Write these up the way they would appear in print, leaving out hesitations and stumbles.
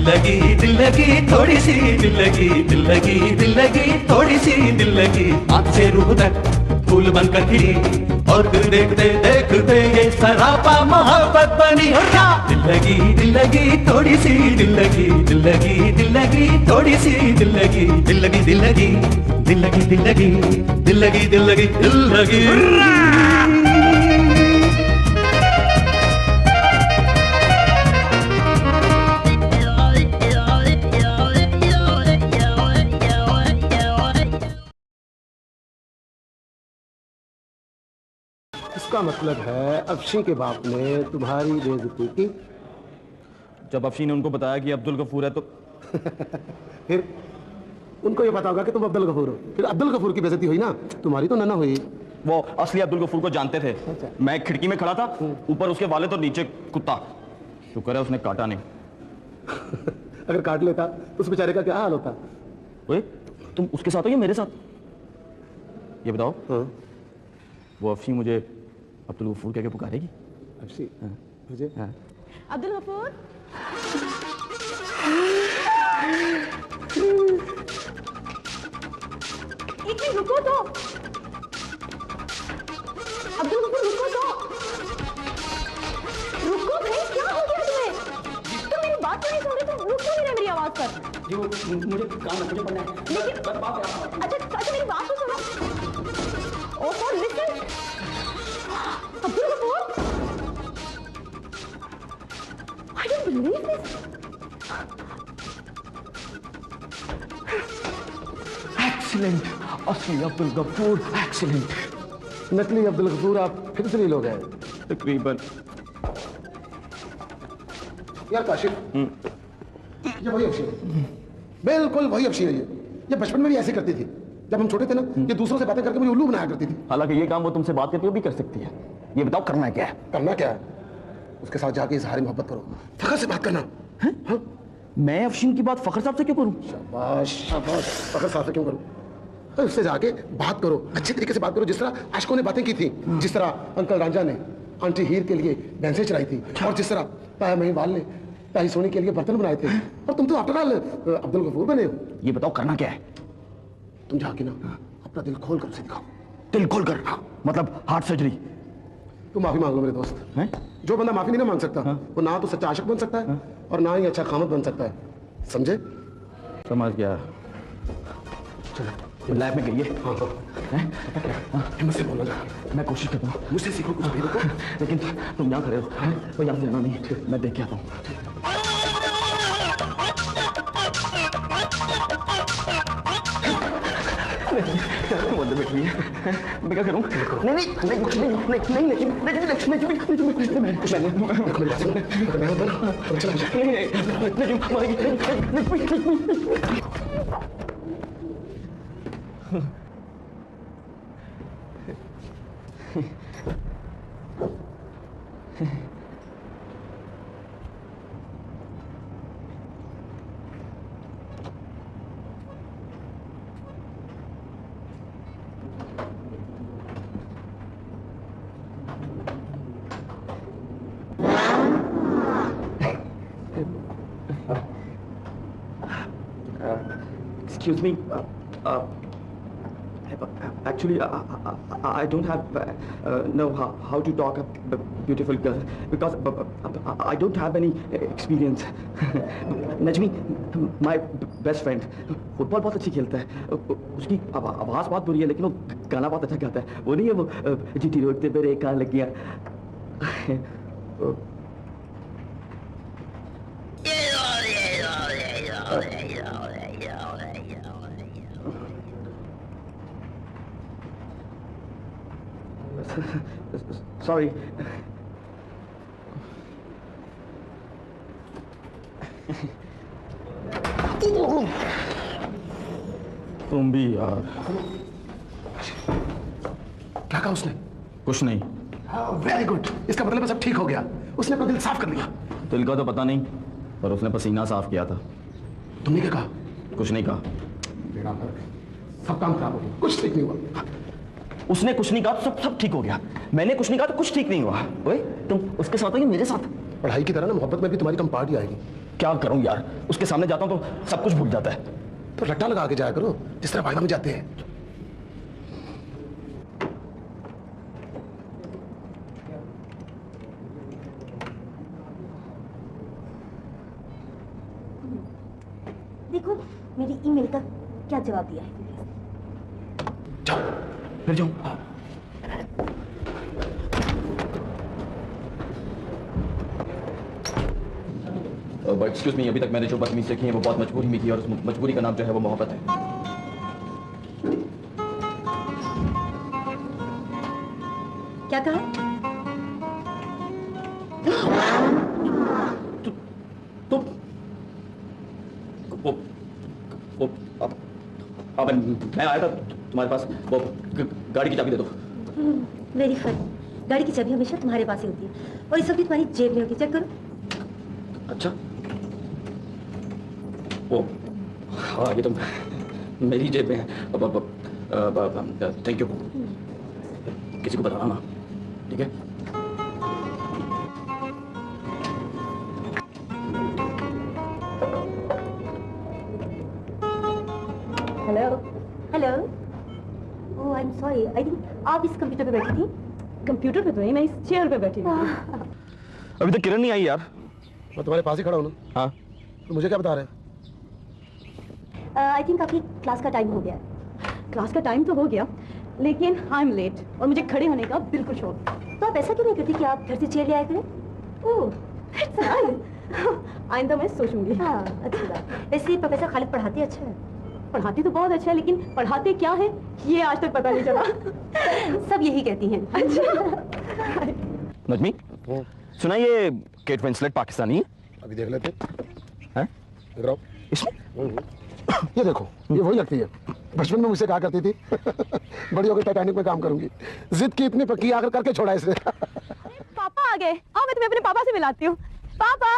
दिल लगी थोड़ी सी दिल लगी दिल लगी दिल लगी थोड़ी सी दिल लगी आँख से रूह तक फूल बनकर खिली और दिल देखते देखते ये सरापा मोहब्बत बनी हो क्या दिल लगी थोड़ी सी दिल लगी दिल लगी दिल लगी थोड़ी सी दिल लगी दिल लगी दिल लगी दिल लगी दिल लगी दिल लगी दिल लगी दिल लगी इसका मतलब है अफशी के बाप ने तुम्हारी बेइज्जती की। जब अफशी ने उनको बताया कि अब्दुल गफूर है तो फिर उनको ये पता होगा कि तुम अब्दुल गफूर हो, फिर अब्दुल गफूर की बेइज्जती हुई ना, तुम्हारी तो ना हुई। वो असली अब्दुल गफूर को जानते थे। अच्छा। मैं खिड़की में खड़ा था, ऊपर उसके वाले तो नीचे कुत्ता। शुक्र है उसने काटा नहीं। अगर काट लेता तो उस बेचारे का क्या हाल होता। ओए, तुम उसके साथ हो या मेरे साथ? ये बताओ। हाँ। वो अफशी मुझे अब्दुल गफूर कह के पुकारेगी? अफशी? हाँ। मुझे? हाँ। अब्दुल गफूर, एक मिनट रुको तो। अब्दुल गफूर रुको तो, रुको भाई, क्या हो गया तुम्हें? तुम मेरी बात क्यों नहीं सुन रहे? तुम रुक क्यों नहीं रहे मेरी आवाज पर? जी वो मुझे काम है, मुझे पढ़ना है। लेकिन अच्छा मेरी बात तो सुनो। Oh listen, Abdul Gafoor, I don't believe this. Excellent, असली अब्दुल गफूर, एक्सीलेंट। नकली अब्दुल गफूर आप फिर से लोग हैं तकरीबन। यार काशिफ, ये वही अफशी है, बिल्कुल वही अफशी है। ये बचपन में भी ऐसे करती थी। जब हम छोटे थे ना, ये दूसरों से बातें करके मुझे उल्लू बनाया करती थी। हालांकि ये काम वो तुमसे बात करके भी कर सकती है। ये बताओ करना क्या है? करना क्या है? उसके साथ जाके इजहार मोहब्बत करो, फखर से बात करना। हाँ? मैं अफशीन की बात फखर साहब से क्यों करूं? शाबाश शाबाश, फखर साहब से क्यों करूं? उससे जाके बात करो, अच्छे तरीके से बात करो, जिस तरह आशिकों ने बातें की थी, जिस तरह अंकल रांझा ने आंटी हीर के लिए भैंसें चराई थी, और जिस तरह ताया महिवाल ने ताई सोनी के लिए बर्तन बनाए थे, और तुम तो आफ्टर ऑल अब्दुल गफूर बने हो। ये बताओ करना क्या है? तुम जाके ना अपना दिल खोल कर उसे दिखाओ। दिल खोल कर? हाँ। मतलब हार्ट सर्जरी? तुम माफी मांग लो मेरे दोस्त। हैं? जो बंदा माफी नहीं ना मांग सकता, वो ना तो सच्चा आशिक बन सकता है और ना ही अच्छा खामद बन सकता है, समझे? समझ गया। चलो लैब में गई है। हाँ हाँ, हिम्मत से बोलना जाके। मैं कोशिश करता हूँ, मुझसे सीखो कुछ भी। देखो लेकिन तुम यहाँ खड़े हो, वो यहाँ से जाना नहीं। मैं देख के आता हूँ। मुझे बैठ रही है, मैं क्या करूँ? नहीं नहीं नहीं कुछ नहीं नहीं नहीं नहीं नहीं Excuse me. Actually, I don't know how to talk a beautiful girl because I don't have any experience. Najmi, my best friend, football बहुत अच्छी खेलता है। उसकी आवाज़ बहुत बुरी है, लेकिन वो गाना बहुत अच्छा गाता है। वो नहीं है वो जीटी रोकते पे रेखा लग गया। Sorry. तुम भी यार। क्या कहा उसने? कुछ नहीं। वेरी गुड, इसका मतलब है सब ठीक हो गया। उसने अपना दिल साफ कर लिया। दिल का तो पता नहीं, पर उसने पसीना साफ किया था। तुमने क्या कहा? कुछ नहीं कहा। बेड़ा फर्क है, सब काम खराब हो गया, कुछ ठीक नहीं हुआ। उसने कुछ नहीं कहा तो सब ठीक हो गया। मैंने कुछ नहीं कहा तो कुछ ठीक नहीं हुआ। ओए, तुम उसके साथ हो या मेरे साथ? पढ़ाई की तरह ना मोहब्बत में भी तुम्हारी कम पार्टी आएगी। क्या करूं यार, उसके सामने जाता हूं तो सब कुछ भूल जाता है। तो रट्टा लगा के जाया करो जिस तरह वाइवा में जाते हैं। देखो मेरी ईमेल का क्या जवाब दिया है। जाओ, फिर जाऊं। एक्सक्यूज मी, अभी तक मैंने जो बदतमीज देखी है वो बहुत मजबूरी में की, और उस मजबूरी का नाम जो है वो मोहब्बत है। क्या कहा? तो वो अब मैं आया था तुम्हारे पास, वो गाड़ी की चाबी दे दो। वेरी फनी, गाड़ी की चाबी हमेशा तुम्हारे पास ही होती है और इस वक्त तुम्हारी जेब में होगी, चेक करो। अच्छा, वो हाँ, ये तो मेरी जेब में है। थैंक यू, किसी को बताना ना, ठीक है? Hello hello, oh I am sorry, I think आप इस कंप्यूटर पे बैठी थी। कंप्यूटर पे तो नहीं, मैं इस चेयर पे बैठी हूँ। अभी तक किरण नहीं आई यार। मैं तुम्हारे पास ही खड़ा हूँ ना। हाँ, तो मुझे क्या बता रहे हैं? आई थिंक आपकी क्लास का टाइम हो गया। क्लास का टाइम तो हो गया, लेकिन आई एम लेट और मुझे खड़े होने का बिल्कुल शौक। तो आप ऐसा क्यों नहीं करती कि आप घर से चेयर ले आए करें? ओह, इट्स नाइस। आइंदा मैं सोचूंगी। हाँ अच्छी बात। वैसे प्रोफेसर खालिद पढ़ाते अच्छा है। पढ़ाती तो बहुत अच्छा है, लेकिन पढ़ाते क्या है ये आज तक पता नहीं चला। सब यही कहती हैं। नजमी, सुना ये केट विंसलेट पाकिस्तानी है? अभी देख लेते हैं? देख रहा हूँ इसमें ये देखो, ये वही लगती है। बचपन में मुझसे कहा करती थी बड़ी होकर टाइटैनिक में काम करूंगी। जिद की इतनी पक्की, आकर करके छोड़ा इसने। पापा आ गए, आओ मैं तुम्हें अपने पापा से मिलाती हूँ। पापा,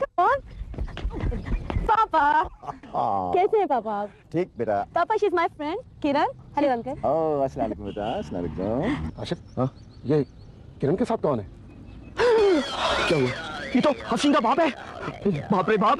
कौन? पापा, कैसे हैं पापा आप? ठीक बेटा। पापा, she is my friend Kiran. Hello uncle. Oh, अस्सलाम वालेकुम बेटा। अस्सलाम वालेकुम। आशिफ, ये किरण के साथ कौन है? क्या हुआ? ये तो हसीन का बाप है। बाप रे बाप,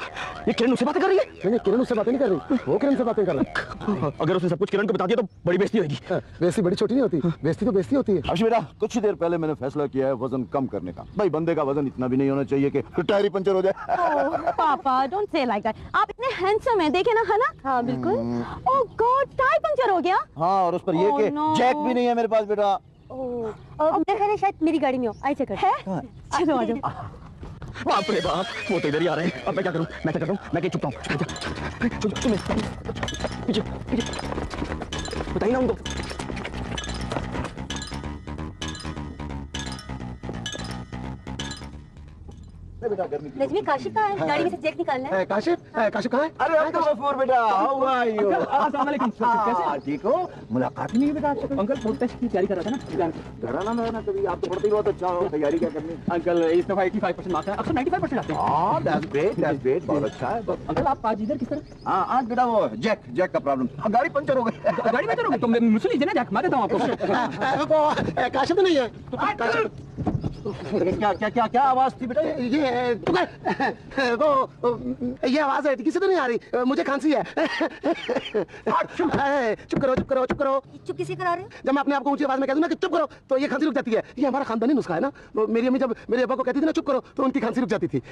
ये किरण उससे बातें कर रही है? नहीं, किरण उससे बातें नहीं कर रही, वो किरण से बातें कर रहा है। अगर उसने सब कुछ किरण को बता दिया तो बड़ी बेइज्जती होगी। बेइज्जती बड़ी छोटी नहीं होती, बेइज्जती तो बेइज्जती होती है। आशिफ बेटा, कुछ ही देर पहले मैंने फैसला किया है वजन कम करने का। भाई, बंदे का वजन इतना भी नहीं होना चाहिए कि टायर ही पंचर हो जाए। ओह पापा, डोंट से लाइक दैट। आप इतने हैंडसम हैं, देखे ना, है ना? हाँ बिल्कुल। ओह गॉड, टायर पंचर हो गया। हाँ, और उस पर ये Oh, कि no. जैक भी नहीं है मेरे पास बेटा। और मेरे ख्याल है शायद मेरी गाड़ी में हो। आई चेक है? चलो आ जाओ। बाप रे बाप, वो तो इधर ही आ रहे हैं। अब मैं क्या करूं? मैं क्या कर रहा हूं? मैं कहीं छुपता हूं। पीछे पीछे बताइए ना उनको। नजमी, काशिफ कहाँ है? गाड़ी में से जैक निकालना है। काशिफ, काशिफ कहाँ है? अरे अंकल गफूर बेटा, हाउ आर यू? अस्सलाम वालेकुम। कैसे? ठीक हो? मुलाकात ही नहीं हुई बेटा आज तक। अंकल, फुट टेस्ट की तैयारी कर रहा था ना। डरा ना ना कभी, आप तो पढ़ते ही बहुत अच्छा हो। तैयारी क्या करनी? अंकल, इस दफा 85% मार्क्स है। अक्सर 95% आते हैं। हाँ, दैट्स ग्रेट, बहुत अच्छा है। अंकल, आप आज इधर किस तरह? हाँ, आज बेटा वो जैक का प्रॉब्लम। गाड़ी पंचर हो गई। गाड़ी में चलोगे? तो मुझसे लीजिए ना, जैक मार देता हूं आपको। काशिफ तो नहीं है। क्या आवाज थी बेटा? ये ये आवाज है, किसी तो नहीं आ रही। मुझे खांसी है। चुप करो चुप करो चुप करो। चुप किसी करा रहे हो? जब मैं अपने आप को ऊंची आवाज में कह दूं ना कि चुप करो, तो ये खांसी रुक जाती है। ये हमारा खानदानी नुस्खा है ना। तो मेरी अम्मी जब मेरे अब्बा को कहती थी ना चुप करो, तो उनकी खांसी रुक जाती थी।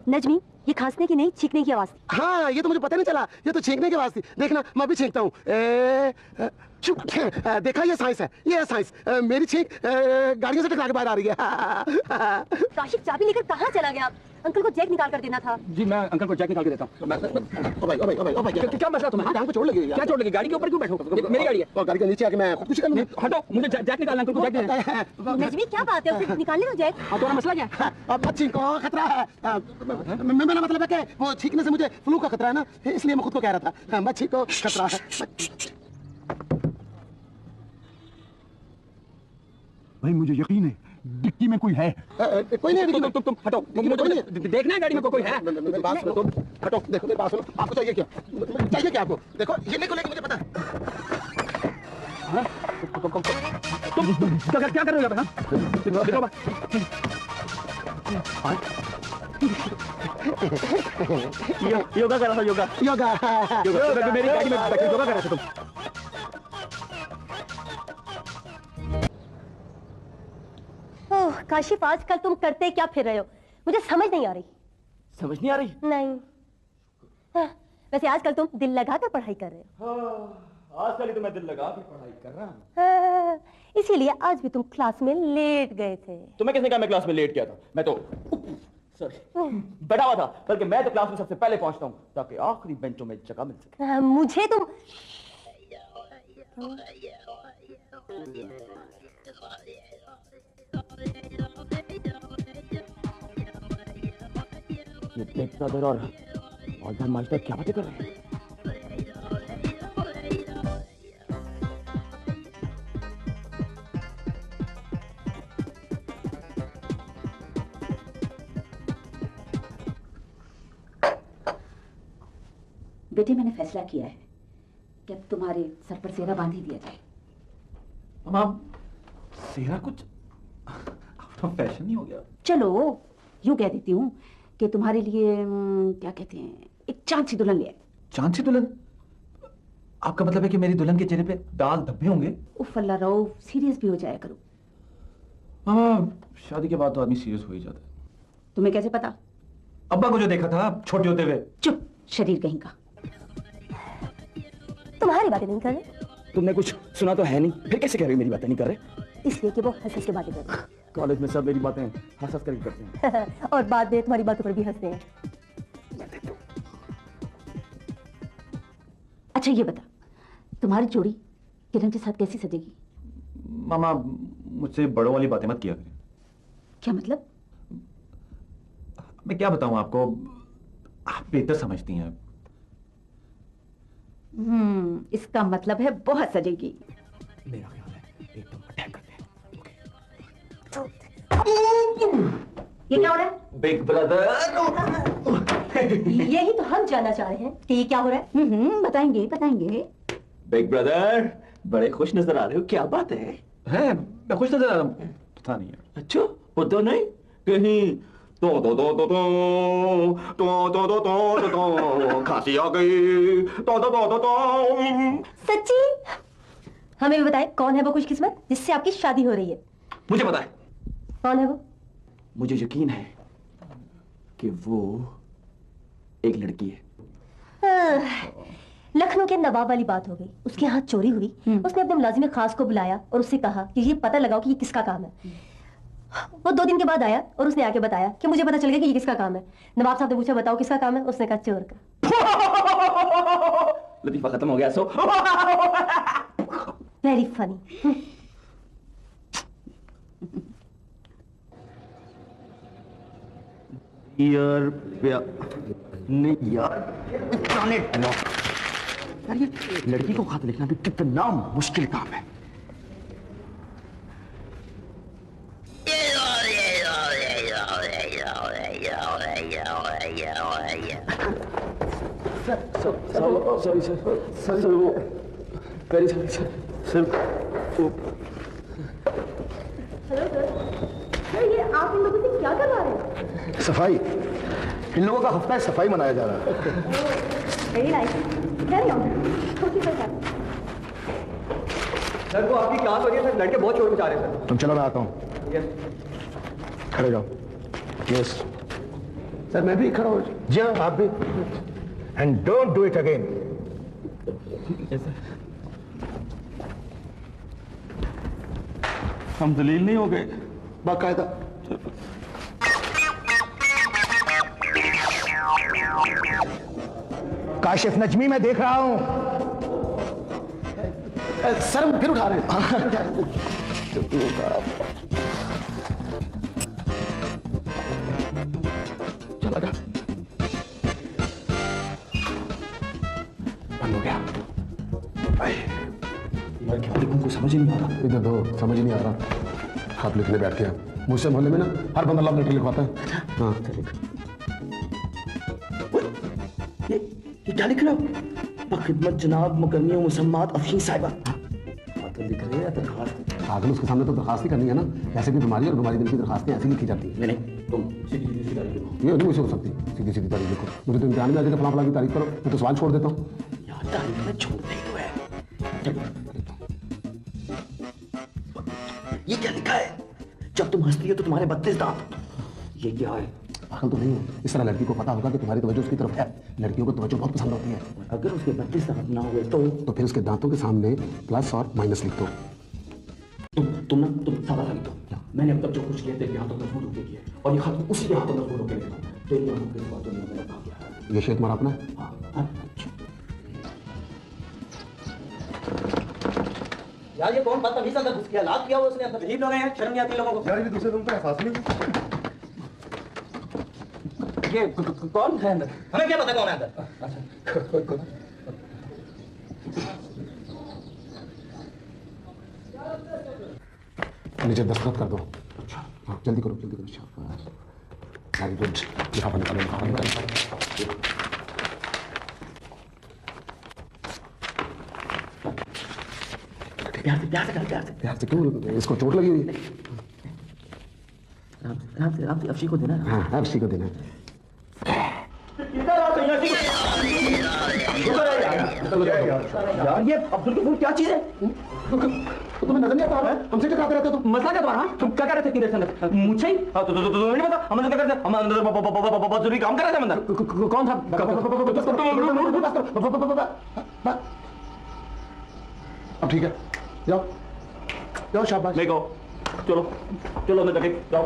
नजमी, ये खांसने की नहीं, छींकने की आवाज थी। हाँ, ये तो मुझे पता नहीं चला, ये तो छींकने की आवाज थी। देखना, मैं भी छींकता हूँ। चुप। देखा, ये साइंस है, ये है साइंस। मेरी छींक गाड़ियों से टकरा के बाहर आ रही है। काशिफ, चाबी लेकर कहाँ चला गया? अंकल को जैक निकाल कर देना था। जी, मैं अंकल को जैक निकाल के देता हूँ। ओ भाई, क्या मसला तुम्हें? टांग पे चोट लगी है यार। क्या चोट लगी? गाड़ी के ऊपर क्यों बैठो? मेरी गाड़ी है। और गाड़ी के नीचे आके मैं खुदकुशी कर लूं। हटो, मुझे जैक निकालना, अंकल को जैक देना। नजमी, क्या बात है? उसे निकालने दो जैक। हाँ, तुम्हारा मसला क्या है? अब मत छींको, खतरा है। मेरा मतलब है कि वो छींकने से मुझे फ्लू का खतरा है ना, इसलिए मैं खुद को कह रहा था मत छींको, खतरा है। भाई, मुझे यकीन है डिक्की में कोई है। कोई नहीं। तुम हटो, देखना है गाड़ी में कोई है। मेरी बात सुनो, तुम हटो। देखो मेरी बात सुनो, आपको चाहिए क्या? चाहिए क्या आपको? देखो, ये लेको लेके मुझे पता है। तुम क्या कर रहे हो यहाँ पे? योगा कर रहा था, योगा योगा योगा। मेरी गाड़ी में बैठ के योगा कर रहे थे तुम। ओह काशिफ, आजकल तुम करते क्या फिर रहे हो? मुझे समझ नहीं आ रही। समझ नहीं आ रही? नहीं। वैसे आजकल तुम दिल लगा कर पढ़ाई कर रहे हो। आजकल ही तो मैं दिल लगा के पढ़ाई कर रहा हूँ। इसीलिए आज भी तुम क्लास में लेट गए थे। तुम्हें किसने कहा मैं क्लास में लेट किया था? मैं तो सॉरी बैठा हुआ था, बल्कि मैं तो क्लास में सबसे पहले पहुंचता हूँ ताकि आखिरी बेंचों में जगह मिल सके। मुझे तुम ये बिग ब्रदर और मास्टर क्या बातें कर रहे हैं? बेटे, मैंने फैसला किया है कि अब तुम्हारे सर पर सेहरा बांध ही दिया जाए। मामा, सेहरा कुछ आउट ऑफ फैशन नहीं हो गया? चलो यूं कह देती हूँ कि तुम्हारे लिए क्या कहते हैं, एक चांद सी दुल्हन ले आए। चांद सी दुल्हन? आपका मतलब है कि मेरी दुल्हन के चेहरे पे दाग धब्बे होंगे? उफ अल्लाह रहो, सीरियस भी हो जाया करो। मामा, शादी के बाद तो आदमी सीरियस हो ही जाता है। तुम्हें कैसे पता? अब्बा को जो देखा था छोटे होते हुए। चुप, शरीर कहीं का। तुम्हारी बातें नहीं कर रहे। तुमने कुछ सुना तो है नहीं, फिर कैसे कह रही मेरी बातें नहीं कर रहे? इसलिए कि वो हंस के बातें करते हैं। कॉलेज में सब मेरी बातें हंस हंस करके करते हैं। और बाद में तुम्हारी बातों पर भी हंसते हैं। अच्छा ये बता, तुम्हारी जोड़ी किरण के साथ कैसी सजेगी? मामा, मुझसे बड़ों वाली बातें मत किया करें। क्या मतलब? मैं क्या बताऊं आपको, आप बेहतर समझती हैं। इसका मतलब है बहुत सजेगी। मेरा ख्याल है एकदम अटैक करते हैं। ये क्या हो रहा है? Big brother. यही तो हम जानना चाह रहे हैं कि ये क्या हो रहा है। बताएंगे बताएंगे। बिग ब्रदर, बड़े खुश नजर आ रहे हो, क्या बात है? मैं खुश नजर आ रहा हूँ? पता नहीं है। अच्छा, पता नहीं कहीं तो खांसी आ गई तो सच्ची? हमें भी बताएं, कौन है वो खुशकिस्मत जिससे आपकी शादी हो रही है? मुझे पता है। कौन है वो? मुझे यकीन है कि वो एक लड़की है। लखनऊ के नवाब वाली बात हो गई। उसके यहाँ चोरी हुई। उसने अपने मुलाजिम खास को बुलाया और उससे कहा कि ये पता लगाओ कि ये किसका काम है। वो 2 दिन के बाद आया और उसने आके बताया कि मुझे पता चल गया कि ये किसका काम है। नवाब साहब ने पूछा बताओ किसका काम है? उसने कहा चोर का। लतीफा खत्म हो गया। So very funny. यार नहीं यार, यार ये लड़की को खत लिखना भी कितना मुश्किल काम है। सॉरी सर, वो very sorry sir. Hello sir, ये आप इन लोगों से क्या करवा रहे हैं? सफाई। इन लोगों का हफ्ता है, सफाई मनाया जा रहा है। Very nice. Very on. Okay sir. Sir वो आपकी क्लास हो रही है सर, लड़के बहुत शोर मचा रहे हैं सर। तुम चलो, मैं आता हूँ। खड़े जाओ। यस सर, मैं भी खड़ा हो जी। हाँ, आप भी। And don't do it again. हम दलील नहीं हो गए बाकायदा। काशिफ नजमी मैं देख रहा हूं। सर हम फिर उठा रहे हैं। चला जा। बंद हो गया। को समझ ही नहीं आ रहा। इधर दो, समझ ही नहीं आ रहा। आप लिखने बैठ गया। मुझसे मोहल्ले में ना हर बंदा लव लेटर लिखवाता है। हाँ ये क्या लिख रहे हो? खिदमत जनाब मुकर्रिया मुसम्मात अफीम साहिबा। तो लिख रहे हैं दरखास्त। आगे उसके सामने तो दरखास्त ही करनी है ना। ऐसे भी बीमारी और बीमारी दिल की दरखास्तें ऐसी लिखी जाती है। नहीं तुम सीधी सीधी तारीख लिखो। ये नहीं मुझसे हो सकती, सीधी सीधी तारीख लिखो। मुझे तो इम्तिहान में आगे फला फला की तारीख करो, मैं तो सवाल छोड़ देता हूँ। यार तारीख में छोड़ना ही तो है। चलो। ये क्या लिखा है? जब तुम हंसती हो तो तुम्हारे 32 दांत। ये क्या है? पागल तो नहीं हो, इस तरह लड़की को पता होगा कि तुम्हारी तवज्जो उसकी तरफ है। लड़कियों को तवज्जो बहुत पसंद होती है। अगर उसके 32 दांत ना हुए तो फिर उसके दांतों के सामने प्लस और माइनस लिख दो। तुम सादा लिख दो। मैंने अब तक जो कुछ किया तेरे हाथों मजबूत होके किया और ये खत्म उसी के हाथों मजबूत होके लिखा। तेरी आंखों के बाद दुनिया में रखा गया। ये शेर तुम्हारा अपना है? हाँ। यार ये कौन बदतमीज अंदर घुस गया? लात किया वो उसने अंदर। अजीब लोग हैं यार, शर्म नहीं आती लोगों को। यार ये दूसरे रूम पे एहसास नहीं। ये कौन है अंदर? हमें क्या पता कौन है अंदर? अच्छा नीचे दस्तखत कर दो। हाँ जल्दी करो जल्दी करो। शाबाश, वेरी गुड। लिफाफा निकालो, लिफाफा निकालो। प्यार से प्यार से क्यों? इसको चोट लगी हुई है। राम से अफशी को देना। हाँ अर्शी को देना है। यार ये अब्दुल कपूर क्या चीज है? तुम्हें नजर नहीं आता है? हमसे टकराते रहते हो तुम। मसला क्या तुम्हारा? तुम क्या कर रहे थे किधर से अंदर? मुझे ही? तो नहीं पता हम अंदर क्या करते? हम अंदर बहुत जरूरी काम कर रहे थे अंदर। कौन था? अब ठीक है, जाओ जाओ, शाबाश। ले गो, चलो चलो अंदर जाके जाओ।